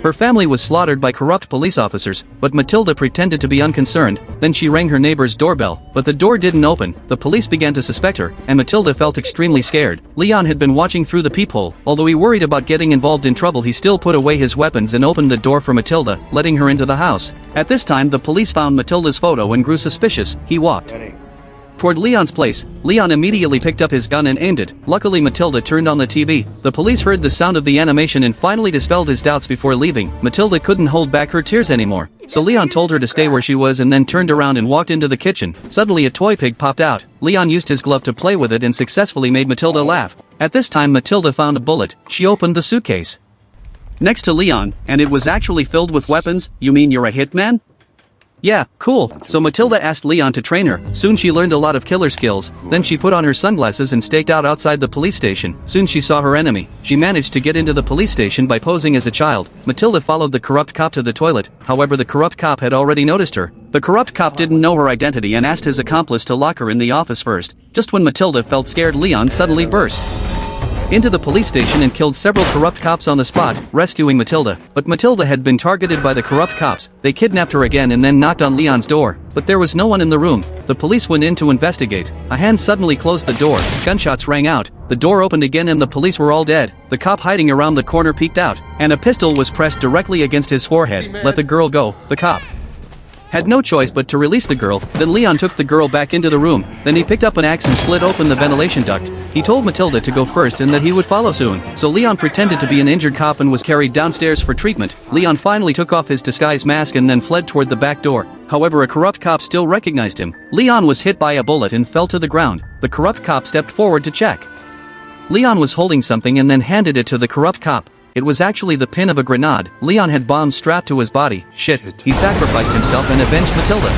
Her family was slaughtered by corrupt police officers, but Matilda pretended to be unconcerned. Then she rang her neighbor's doorbell, but the door didn't open. The police began to suspect her, and Matilda felt extremely scared. Leon had been watching through the peephole. Although he worried about getting involved in trouble, he still put away his weapons and opened the door for Matilda, letting her into the house. At this time, the police found Matilda's photo and grew suspicious. He walked toward Leon's place. Leon immediately picked up his gun and aimed it. Luckily, Matilda turned on the TV. The police heard the sound of the animation and finally dispelled his doubts before leaving. Matilda couldn't hold back her tears anymore, so Leon told her to stay where she was and then turned around and walked into the kitchen. Suddenly a toy pig popped out. Leon used his glove to play with it and successfully made Matilda laugh. At this time, Matilda found a bullet. She opened the suitcase next to Leon, and it was actually filled with weapons. "You mean you're a hitman?" "Yeah, cool." So Matilda asked Leon to train her. Soon she learned a lot of killer skills. Then she put on her sunglasses and staked out outside the police station. Soon she saw her enemy. She managed to get into the police station by posing as a child. Matilda followed the corrupt cop to the toilet. However, the corrupt cop had already noticed her. The corrupt cop didn't know her identity and asked his accomplice to lock her in the office first. Just when Matilda felt scared, Leon suddenly burst into the police station and killed several corrupt cops on the spot, rescuing Matilda. But Matilda had been targeted by the corrupt cops. They kidnapped her again and then knocked on Leon's door. But there was no one in the room. The police went in to investigate. A hand suddenly closed the door. Gunshots rang out. The door opened again and the police were all dead. The cop hiding around the corner peeked out, and a pistol was pressed directly against his forehead. "Let the girl go." The cop had no choice but to release the girl. Then Leon took the girl back into the room. Then he picked up an axe and split open the ventilation duct. He told Matilda to go first and that he would follow soon. So Leon pretended to be an injured cop and was carried downstairs for treatment. Leon finally took off his disguise mask and then fled toward the back door. However, a corrupt cop still recognized him. Leon was hit by a bullet and fell to the ground. The corrupt cop stepped forward to check. Leon was holding something and then handed it to the corrupt cop. It was actually the pin of a grenade. Leon had bombs strapped to his body. Shit, he sacrificed himself and avenged Matilda.